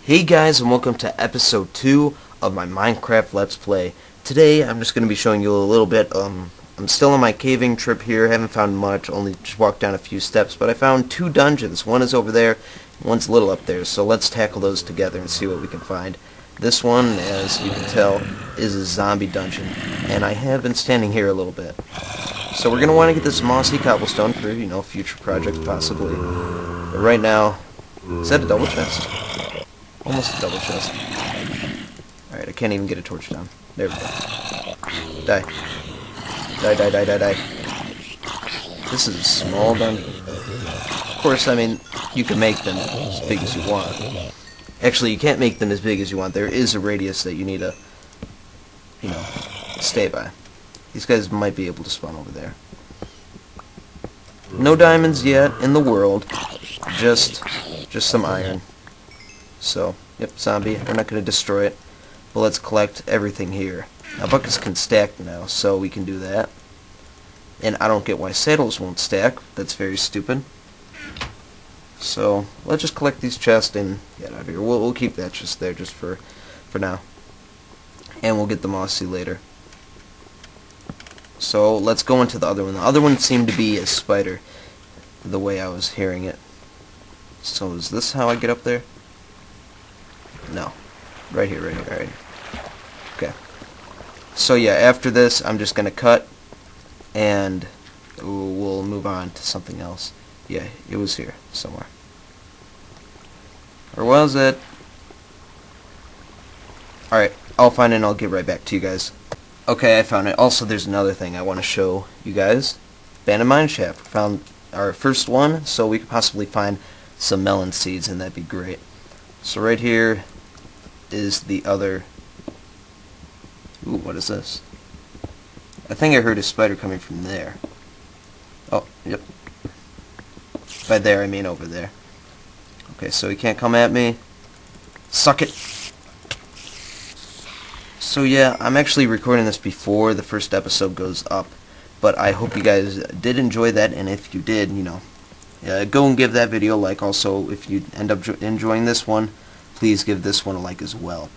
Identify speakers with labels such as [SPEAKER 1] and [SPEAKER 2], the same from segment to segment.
[SPEAKER 1] Hey guys, and welcome to episode 2 of my Minecraft Let's Play. Today I'm just going to be showing you a little bit. I'm still on my caving trip here, haven't found much, only just walked down a few steps, but I found 2 dungeons. One is over there, one's a little up there, so let's tackle those together and see what we can find. This one, as you can tell, is a zombie dungeon, and I have been standing here a little bit. So we're going to want to get this mossy cobblestone for, future project possibly. But right now, is that a double chest? Almost a double chest. Alright, I can't even get a torch down. There we go. Die. Die, die, die, die, die. This is a small dungeon. Of course, I mean, you can make them as big as you want. Actually, you can't make them as big as you want. There is a radius that you need to, stay by. These guys might be able to spawn over there. No diamonds yet in the world. Just some iron. So, yep, zombie. We're not going to destroy it. But let's collect everything here. Now, buckets can stack now, so we can do that. And I don't get why saddles won't stack. That's very stupid. So, let's just collect these chests and get out of here. We'll keep that just there just for now. And we'll get the mossy later. So, let's go into the other one. The other one seemed to be a spider, the way I was hearing it. So, is this how I get up there? No. Right here, alright. Okay. So yeah, after this, I'm just going to cut, and we'll move on to something else. Yeah, it was here, somewhere. Or was it? Alright, I'll find it and I'll get right back to you guys. Okay, I found it. Also, there's another thing I want to show you guys. Abandoned mine shaft. We found our first one, so we could possibly find some melon seeds, and that'd be great. So right here is the other. Ooh, what is this? I think I heard a spider coming from there. Oh, yep. By there, I mean over there. Okay, so he can't come at me. Suck it! So yeah, I'm actually recording this before the first episode goes up. But I hope you guys did enjoy that, and if you did, go and give that video a like. Also, if you end up enjoying this one, please give this one a like as well.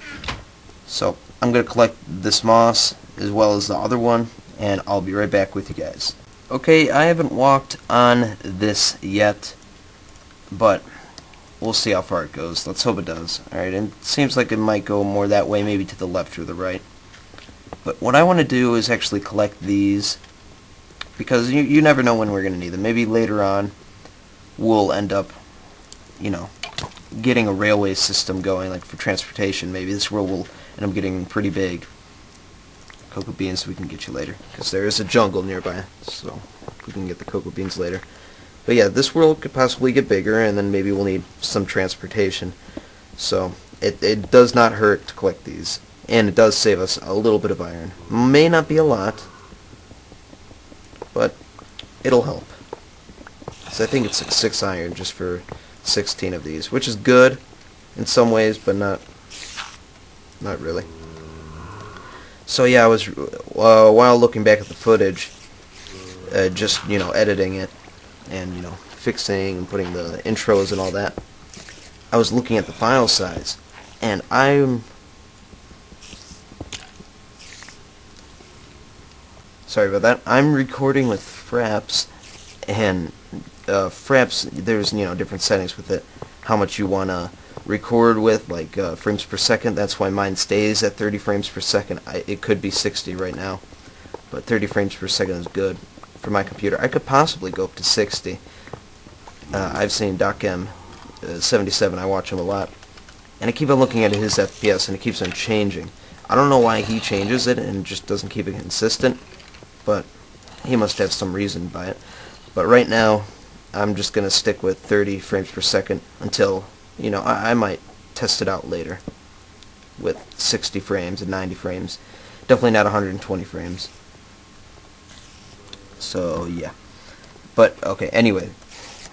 [SPEAKER 1] So, I'm going to collect this moss as well as the other one, and I'll be right back with you guys. Okay, I haven't walked on this yet, but we'll see how far it goes. Let's hope it does. Alright, and it seems like it might go more that way, maybe to the left or the right. But what I want to do is actually collect these, because you never know when we're going to need them. Maybe later on we'll end up, getting a railway system going, like for transportation. Maybe this world will end up getting pretty big. Cocoa beans we can get you later, because there is a jungle nearby, so we can get the cocoa beans later. But yeah, this world could possibly get bigger, and then maybe we'll need some transportation. So it does not hurt to collect these, and it does save us a little bit of iron. May not be a lot, but it'll help. So I think it's 6 iron just for 16 of these, which is good in some ways, but not really. So yeah, I was while looking back at the footage, just editing it and fixing and putting the intros and all that, I was looking at the file size, and I'm sorry about that. I'm recording with Fraps, and Fraps, there's different settings with it, how much you want to record with, like frames per second. That's why mine stays at 30 frames per second. It could be 60 right now, but 30 frames per second is good for my computer. I could possibly go up to 60. I've seen DocM 77, I watch him a lot, and I keep on looking at his FPS, and it keeps on changing. I don't know why he changes it and just doesn't keep it consistent, but he must have some reason by it. But right now, I'm just going to stick with 30 frames per second until, I might test it out later with 60 frames and 90 frames. Definitely not 120 frames. So, yeah. But, okay, anyway,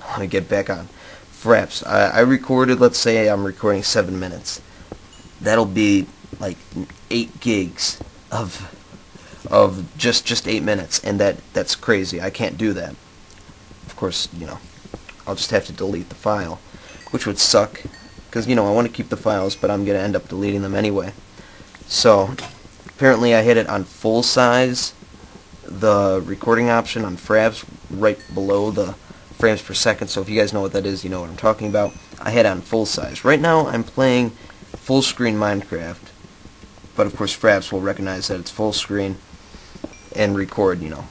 [SPEAKER 1] let me get back on. Fraps, I recorded, let's say I'm recording 7 minutes. That'll be like 8 gigs of just 8 minutes, and that's crazy. I can't do that. Of course, I'll just have to delete the file, which would suck, because, you know, I want to keep the files, but I'm going to end up deleting them anyway. So, apparently I hit it on full size, the recording option on fraps, right below the frames per second. So if you guys know what that is, you know what I'm talking about. I hit it on full size. Right now I'm playing full screen Minecraft, but of course fraps will recognize that it's full screen and record, you know,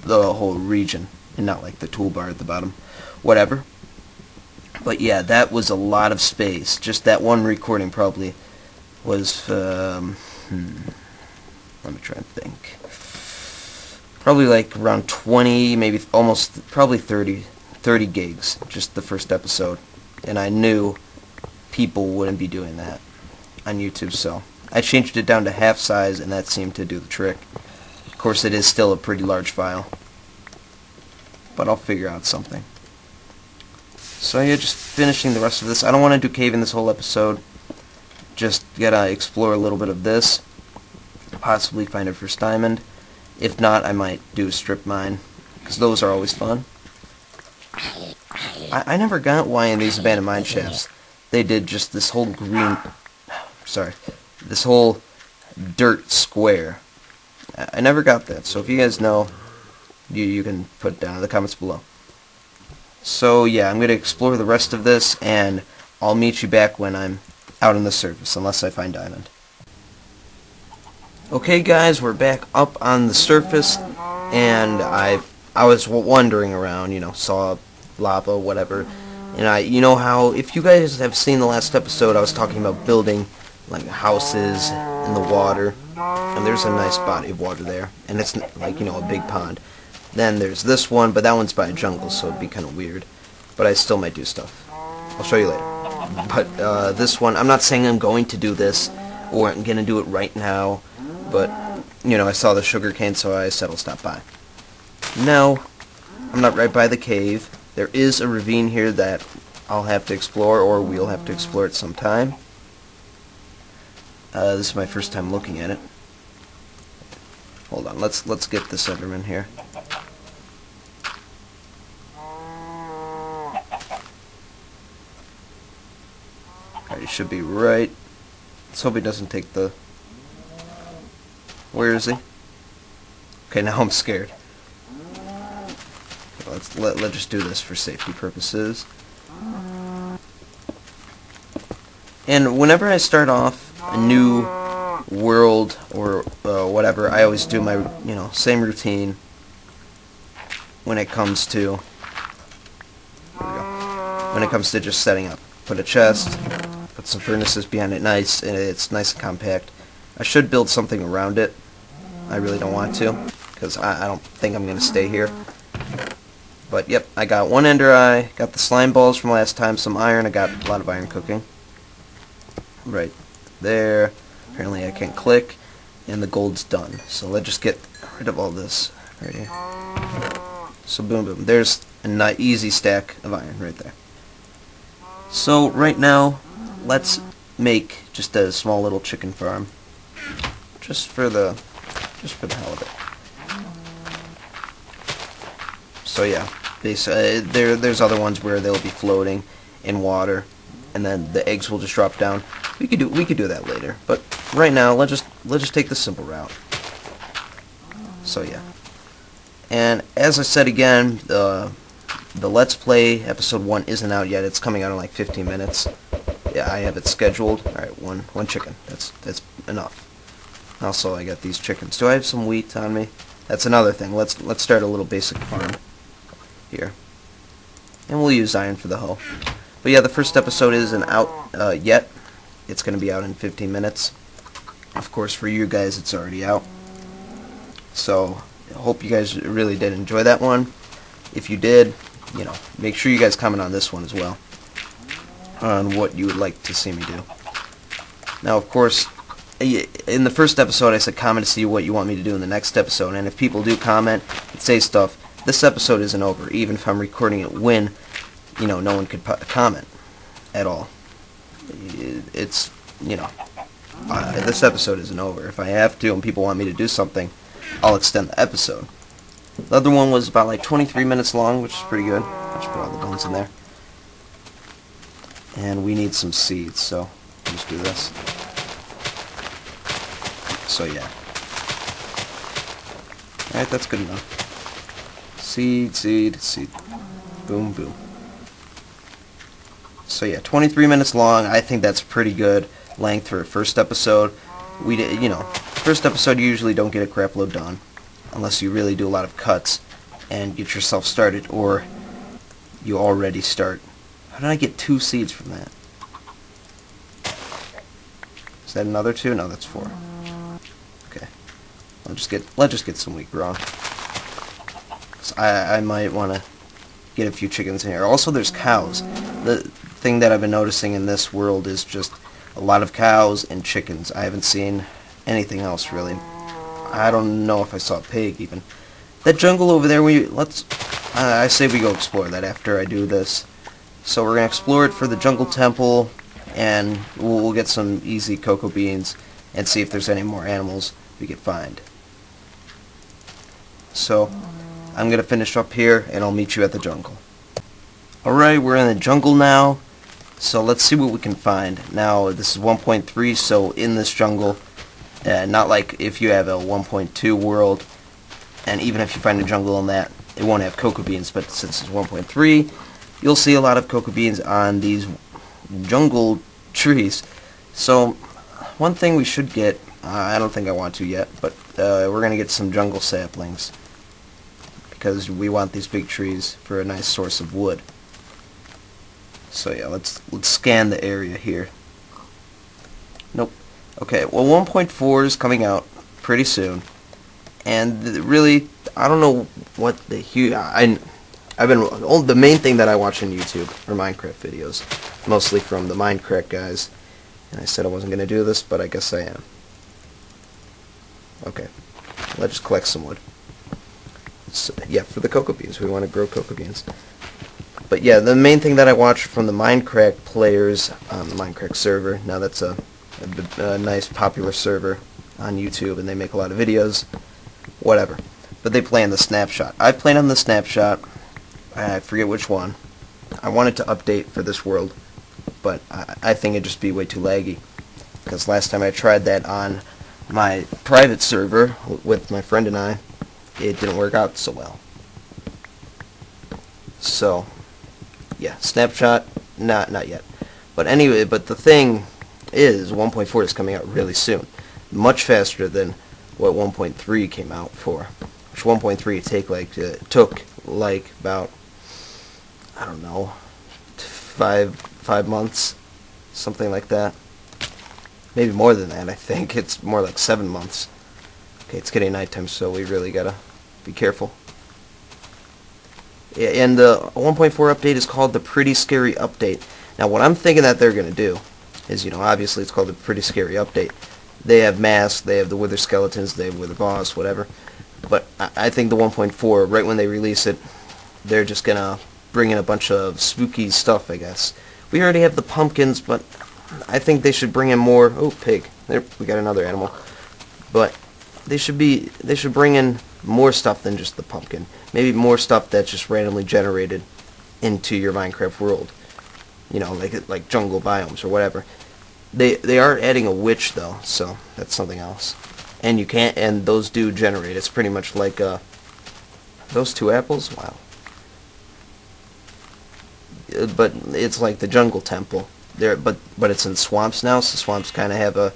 [SPEAKER 1] the whole region, and not like the toolbar at the bottom. Whatever. But yeah, that was a lot of space. Just that one recording probably was, let me try and think. Probably like around 20, maybe almost, probably 30 gigs, just the first episode. And I knew people wouldn't be doing that on YouTube, so I changed it down to half size, and that seemed to do the trick. Of course, it is still a pretty large file, but I'll figure out something. So yeah, just finishing the rest of this. I don't want to do caving this whole episode. Just gotta explore a little bit of this. Possibly find a first diamond. If not, I might do a strip mine, because those are always fun. I never got why in these abandoned mine shafts they did just this whole this whole dirt square. I never got that, so if you guys know, you can put it down in the comments below. So yeah, I'm going to explore the rest of this, and I'll meet you back when I'm out on the surface, unless I find diamond. Okay guys, we're back up on the surface, and I was wandering around, you know, saw lava, whatever, and you know how, if you guys have seen the last episode, I was talking about building like houses in the water, and there's a nice body of water there, and it's like, you know, a big pond. Then there's this one, but that one's by a jungle, so it'd be kind of weird, but I still might do stuff. I'll show you later. But this one, I'm not saying I'm going to do this, or I'm going to do it right now, but, you know, I saw the sugar cane, so I said I'll stop by. Now, I'm not right by the cave. There is a ravine here that I'll have to explore, or we'll have to explore at some time. This is my first time looking at it. Hold on, let's get this Enderman here. Alright, he should be right. Let's hope he doesn't take the... Where is he? Okay, now I'm scared. Okay, let's just do this for safety purposes. And whenever I start off a new world or whatever, I always do my, you know, same routine when it comes to, when it comes to just setting up. Put a chest, put some furnaces behind it, nice, and it's nice and compact. I should build something around it. I really don't want to, because I don't think I'm going to stay here. But yep, I got one ender eye, got the slime balls from last time, some iron, I got a lot of iron cooking. Right there. Apparently I can't click, and the gold's done. So let's just get rid of all this right here. So boom boom, there's a easy stack of iron right there. So right now, let's make just a small little chicken farm, just for the hell of it. So yeah, there's other ones where they'll be floating in water, and then the eggs will just drop down. We could do that later, but right now let's just take the simple route. So yeah, and as I said again, the Let's Play episode 1 isn't out yet. It's coming out in like 15 minutes. Yeah, I have it scheduled. All right, one chicken. That's enough. Also, I got these chickens. Do I have some wheat on me? That's another thing. Let's start a little basic farm here, and we'll use iron for the hoe. But yeah, the first episode isn't out yet. It's going to be out in 15 minutes. Of course, for you guys, it's already out. So, I hope you guys really did enjoy that one. If you did, you know, make sure you guys comment on this one as well, on what you would like to see me do. Now, of course, in the first episode, I said comment to see what you want me to do in the next episode. And if people do comment and say stuff, this episode isn't over, even if I'm recording it when, you know, no one could comment at all. It's, you know, this episode isn't over. If I have to and people want me to do something, I'll extend the episode. The other one was about like 23 minutes long, which is pretty good. I'll just put all the bones in there. And we need some seeds, so let's do this. So yeah. Alright, that's good enough. Seed, seed, seed. Boom, boom. So yeah, 23 minutes long. I think that's pretty good length for a first episode. We did, you know, first episode you usually don't get a crap load done unless you really do a lot of cuts and get yourself started, or you already start. How did I get 2 seeds from that? Is that another 2? No, that's 4. Okay. Let's just get some wheat grown. So I might want to get a few chickens in here. Also, there's cows. The thing that I've been noticing in this world is just a lot of cows and chickens. I haven't seen anything else really. I don't know if I saw a pig even. That jungle over there, I say we go explore that after I do this. So we're gonna explore it for the jungle temple, and we'll get some easy cocoa beans and see if there's any more animals we can find. So I'm gonna finish up here and I'll meet you at the jungle. Alright, we're in the jungle now, so let's see what we can find. Now this is 1.3, so in this jungle, not like if you have a 1.2 world, and even if you find a jungle in that, it won't have cocoa beans, but since it's 1.3, you'll see a lot of cocoa beans on these jungle trees. So one thing we should get, I don't think I want to yet, but we're going to get some jungle saplings, because we want these big trees for a nice source of wood. So yeah, let's scan the area here. Nope. Okay, well 1.4 is coming out pretty soon, and really, I don't know what the the main thing that I watch on YouTube are Minecraft videos, mostly from the Minecraft guys. And I said I wasn't going to do this, but I guess I am. Okay, let's just collect some wood. So, yeah, for the cocoa beans, we want to grow cocoa beans. But yeah, the main thing that I watch from the Minecraft players on the Minecraft server, now that's a nice popular server on YouTube, and they make a lot of videos, whatever. But they play on the snapshot. I played on the snapshot, I forget which one. I wanted to update for this world, but I think it'd just be way too laggy. Because last time I tried that on my private server with my friend and I, it didn't work out so well. So, yeah, snapshot, not yet. But anyway, but the thing is, 1.4 is coming out really soon. Much faster than what 1.3 came out for. Which 1.3 took like about, I don't know, five months, something like that. Maybe more than that. I think it's more like 7 months. Okay, it's getting nighttime, so we really gotta be careful. Yeah, and the 1.4 update is called the Pretty Scary Update. Now, what I'm thinking that they're gonna do is, you know, obviously it's called the Pretty Scary Update. They have masks, they have the wither skeletons, they have wither boss, whatever. But I think the 1.4, right when they release it, they're just gonna bring in a bunch of spooky stuff, I guess. We already have the pumpkins, but I think they should bring in more. Oh, pig! There, we got another animal. But they should bring in more stuff than just the pumpkin. Maybe more stuff that's just randomly generated into your Minecraft world. You know, like jungle biomes or whatever. They are adding a witch though, so that's something else. And you can't, and those do generate. It's pretty much like those 2 apples. Wow. But it's like the jungle temple. But it's in swamps now, so swamps kind of have a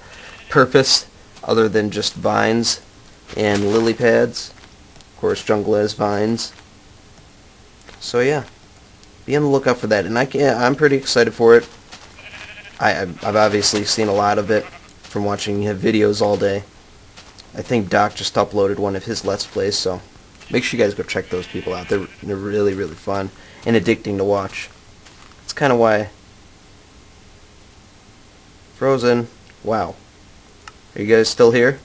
[SPEAKER 1] purpose other than just vines and lily pads. Of course, jungle has vines. So yeah, be on the lookout for that. And I'm pretty excited for it. I've obviously seen a lot of it from watching videos all day. I think Doc just uploaded one of his Let's Plays, so make sure you guys go check those people out. They're really, really fun and addicting to watch. That's kind of why... Frozen. Wow. Are you guys still here?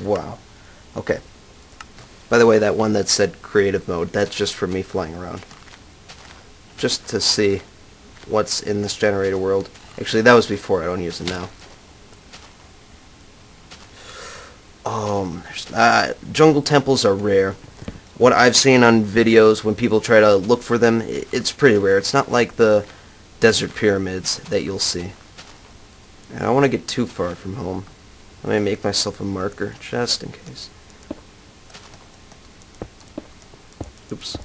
[SPEAKER 1] Wow. Okay. By the way, that one that said creative mode, that's just for me flying around. Just to see what's in this generator world. Actually, that was before. I don't use it now. Jungle temples are rare. What I've seen on videos when people try to look for them, it's pretty rare. It's not like the desert pyramids that you'll see. And I don't want to get too far from home. Let me make myself a marker, just in case. Oops.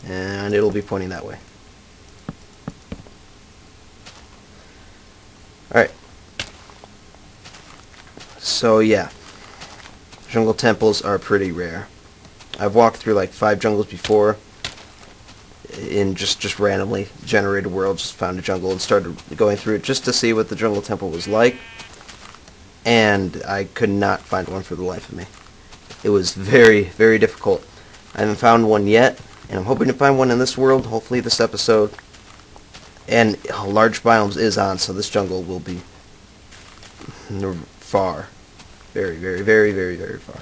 [SPEAKER 1] And it'll be pointing that way. Alright. So yeah. Jungle temples are pretty rare. I've walked through like 5 jungles before. In just randomly generated world, just found a jungle and started going through it just to see what the jungle temple was like. And I could not find one for the life of me. It was very, very difficult. I haven't found one yet, and I'm hoping to find one in this world, hopefully this episode. And large biomes is on, so this jungle will be far. Very, very, very, very, very far.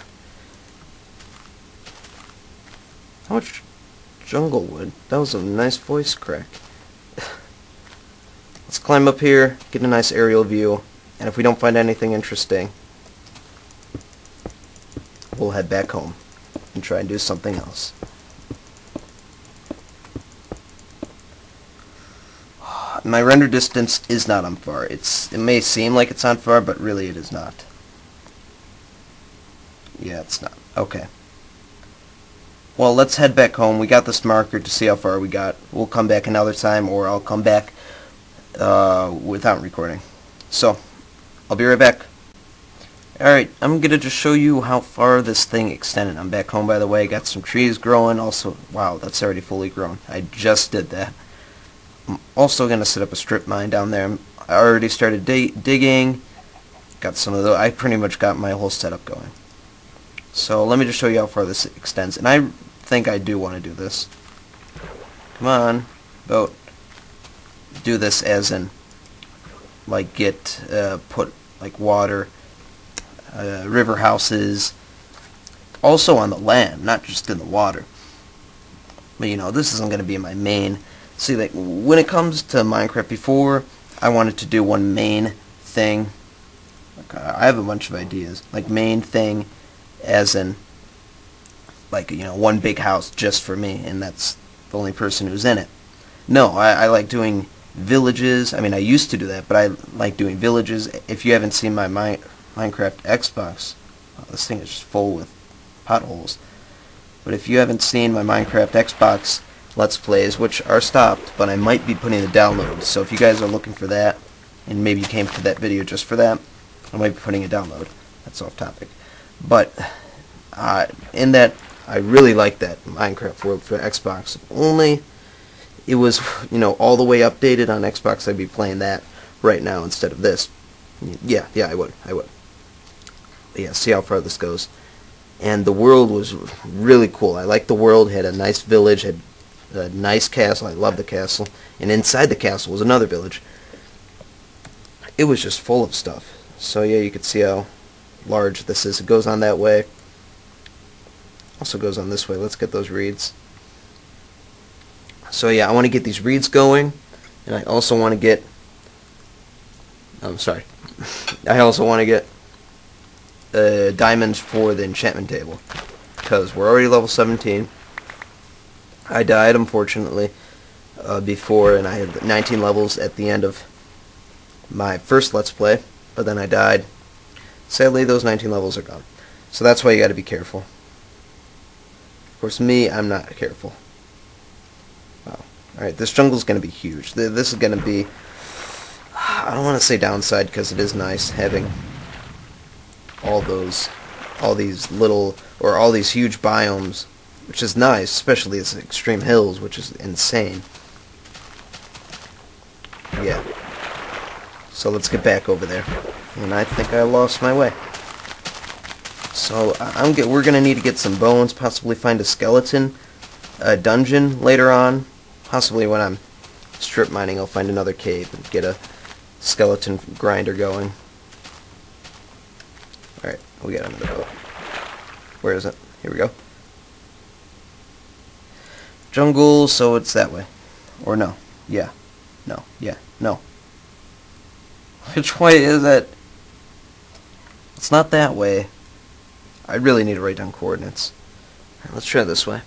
[SPEAKER 1] How much jungle wood? That was a nice voice crack. Let's climb up here, get a nice aerial view, and if we don't find anything interesting, we'll head back home and try and do something else. My render distance is not on far. It may seem like it's on far, but really it is not. Yeah, it's not. Okay. Well, let's head back home. We got this marker to see how far we got. We'll come back another time, or I'll come back without recording. So, I'll be right back. Alright, I'm going to just show you how far this thing extended. I'm back home, by the way. Got some trees growing. Also, wow, that's already fully grown. I just did that. I'm also going to set up a strip mine down there. I already started digging. Got some of those. I pretty much got my whole setup going. So let me just show you how far this extends. And I think I do want to do this. Come on, boat. Do this as in, like, put, like, water, river houses, also on the land, not just in the water. But, you know, this isn't going to be my main. See, like, when it comes to Minecraft, before, I wanted to do one main thing. Like, I have a bunch of ideas. Like, main thing, as in, like, you know, one big house just for me, and that's the only person who's in it. No, I like doing villages. I mean, I used to do that, but I like doing villages. If you haven't seen my Minecraft Xbox, this thing is just full with potholes. But if you haven't seen my Minecraft Xbox Let's Plays, which are stopped, but I might be putting the download. So if you guys are looking for that, and maybe you came to that video just for that, I might be putting a download. That's off topic. But in that, I really like that Minecraft world for Xbox. If only it was, you know, all the way updated on Xbox, I'd be playing that right now instead of this. Yeah, I would. But yeah, see how far this goes. And the world was really cool. I liked the world. It had a nice village, had a nice castle. I love the castle. And inside the castle was another village. It was just full of stuff. So yeah, you could see how large this is. It goes on that way. Also goes on this way. Let's get those reeds. So yeah, I want to get these reeds going. And I also want to get... I also want to get diamonds for the enchantment table. Because we're already level 17. I died, unfortunately, before, and I had 19 levels at the end of my first Let's Play, but then I died. Sadly, those 19 levels are gone. So that's why you gotta be careful. Of course, me, I'm not careful. Wow. Alright, this jungle's gonna be huge. This is gonna be... I don't want to say downside, because it is nice having all these huge biomes, which is nice, especially as extreme hills, which is insane. Yeah. So let's get back over there. And I think I lost my way. So we're gonna need to get some bones, possibly find a skeleton, a dungeon later on. Possibly when I'm strip mining, I'll find another cave and get a skeleton grinder going. Alright, we got another boat. Where is it? Here we go. Jungle, so it's that way. Or no. Yeah. No. Yeah. No. Which way is it? It's not that way. I really need to write down coordinates. Alright, let's try this way.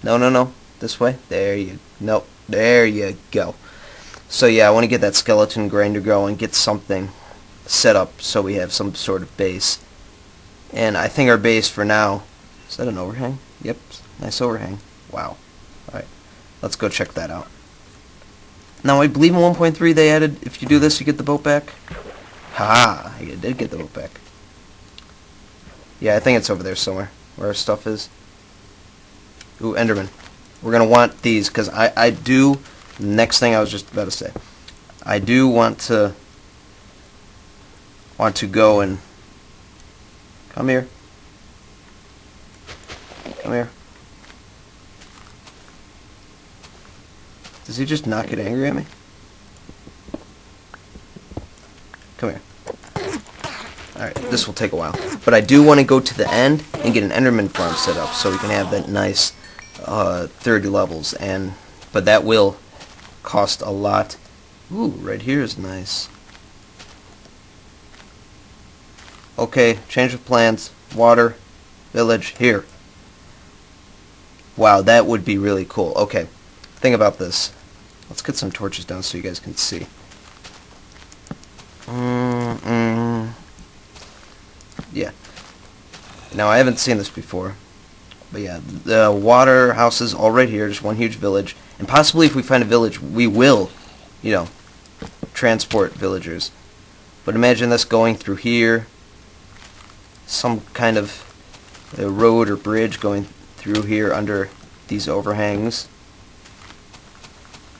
[SPEAKER 1] No. This way? There you... Nope. There you go. So yeah, I want to get that skeleton grinder going, get something set up so we have some sort of base. And I think our base for now... Is that an overhang? Yep. Nice overhang. Wow. Alright. Let's go check that out. Now, I believe in 1.3 they added, if you do this, you get the boat back. Ha! I did get the boat back. Yeah, I think it's over there somewhere, where our stuff is. Ooh, Enderman. We're going to want these, because I do... Next thing I was just about to say. I do want to go and... Come here. Come here. Does he just not get angry at me? Come here. Alright, this will take a while. But I do want to go to the end and get an Enderman farm set up so we can have that nice 30 levels. But that will cost a lot. Ooh, right here is nice. Okay, change of plans. Water, village, here. Wow, that would be really cool. Okay, think about this. Let's get some torches down so you guys can see. Yeah. Now, I haven't seen this before. But yeah, the water house is all right here. Just one huge village. And possibly if we find a village, we will, you know, transport villagers. But imagine this going through here. Some kind of a road or bridge going through here under these overhangs.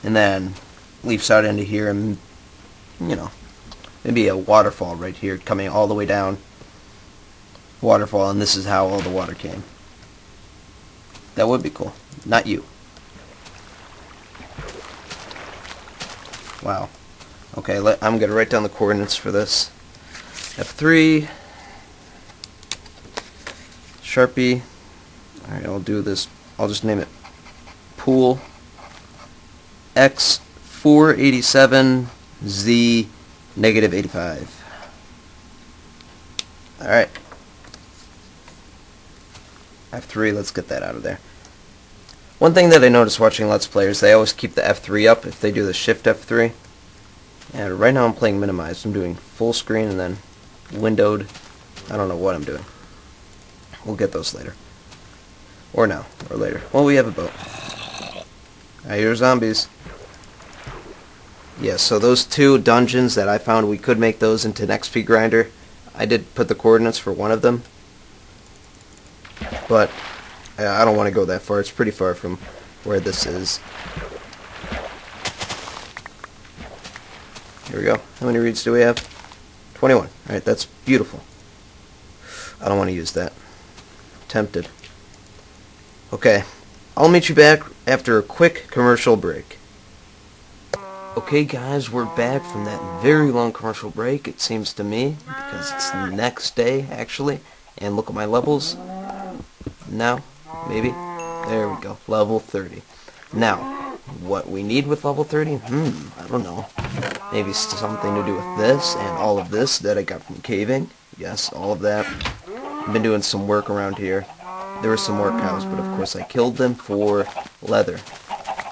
[SPEAKER 1] And then leaps out into here and, you know, maybe a waterfall right here coming all the way down. Waterfall, and this is how all the water came. That would be cool. Not you. Wow. Okay, I'm going to write down the coordinates for this. F3. Sharpie. Alright, I'll do this. I'll just name it pool. X 487, Z -85. Alright. F3, let's get that out of there. One thing that I noticed watching Let's Players, they always keep the F3 up if they do the Shift F3. And right now I'm playing minimized. I'm doing full screen and then windowed. I don't know what I'm doing. We'll get those later. Or now, or later. Well, we have a boat. I hear zombies. Yeah, so those two dungeons that I found, we could make those into an XP grinder. I did put the coordinates for one of them. But I don't want to go that far. It's pretty far from where this is. Here we go. How many reeds do we have? 21. Alright, that's beautiful. I don't want to use that. Tempted. Okay. I'll meet you back after a quick commercial break. Okay guys, we're back from that very long commercial break, it seems to me, because it's the next day, actually. And look at my levels. Now, maybe. There we go. Level 30. Now, what we need with level 30? I don't know. Maybe something to do with this and all of this that I got from caving. Yes, all of that. I've been doing some work around here. There were some more cows, but of course I killed them for leather.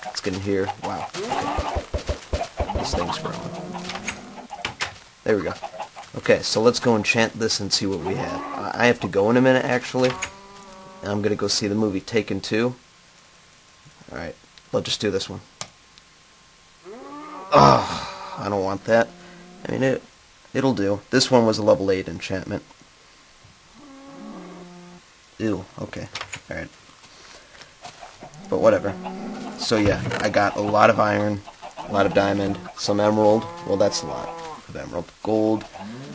[SPEAKER 1] Let's get in here. Wow. Okay. This thing's growing. There we go. Okay, so let's go enchant this and see what we have. I have to go in a minute, actually. I'm going to go see the movie Taken 2. Alright, let's just do this one. Ugh, I don't want that. I mean, it'll do. This one was a level 8 enchantment. Ew, okay. Alright. But whatever. So yeah, I got a lot of iron, a lot of diamond, some emerald. Well, that's a lot of emerald. Gold,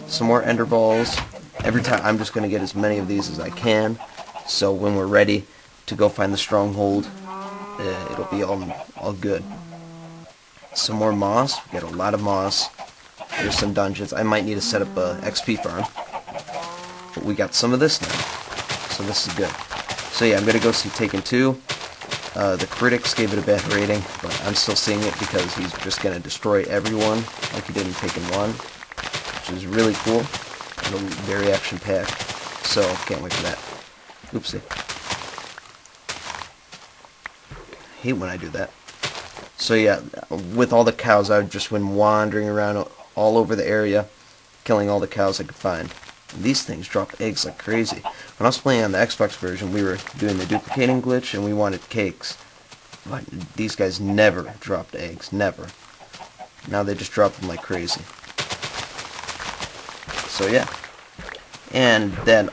[SPEAKER 1] some more ender balls. Every time, I'm just going to get as many of these as I can. So when we're ready to go find the stronghold, it'll be all good. Some more moss. We got a lot of moss. There's some dungeons. I might need to set up a XP farm. But we got some of this now. So this is good. So yeah, I'm going to go see Taken 2. The critics gave it a bad rating, but I'm still seeing it because he's just going to destroy everyone like he did in Taken 1. Which is really cool. And very action-packed. So, can't wait for that. Oopsie. hate when I do that. So yeah, with all the cows, I just went wandering around all over the area, killing all the cows I could find. And these things dropped eggs like crazy. When I was playing on the Xbox version, we were doing the duplicating glitch, and we wanted cakes. But these guys never dropped eggs, never. Now they just drop them like crazy. So yeah. And then,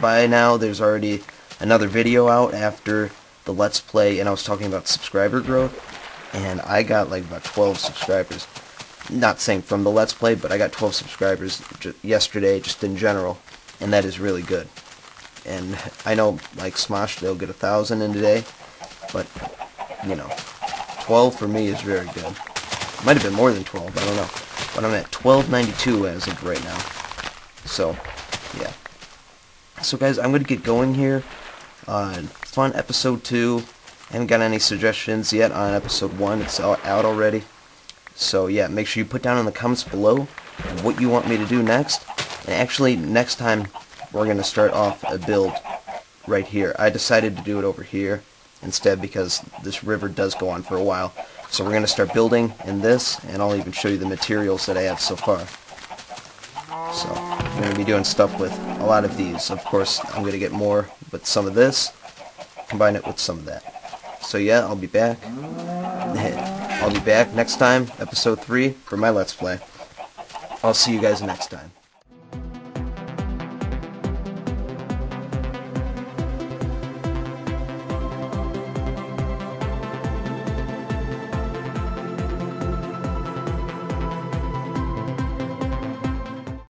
[SPEAKER 1] by now there's already another video out after the Let's Play, and I was talking about subscriber growth, and I got like about 12 subscribers. Not saying from the Let's Play, but I got 12 subscribers yesterday, just in general, and that is really good. And I know, like Smosh, they'll get 1,000 in a day, but, you know, 12 for me is very good. Might have been more than 12, I don't know. But I'm at 1292 as of right now. So, yeah. So guys, I'm going to get going here on fun episode 2. I haven't got any suggestions yet on episode 1. It's out already. So yeah, make sure you put down in the comments below what you want me to do next. And actually, next time, we're going to start off a build right here. I decided to do it over here instead because this river does go on for a while. So we're going to start building in this, and I'll even show you the materials that I have so far. So I'm going to be doing stuff with a lot of these. Of course, I'm going to get more with some of this, combine it with some of that. So yeah, I'll be back. I'll be back next time, episode 3, for my Let's Play. I'll see you guys next time.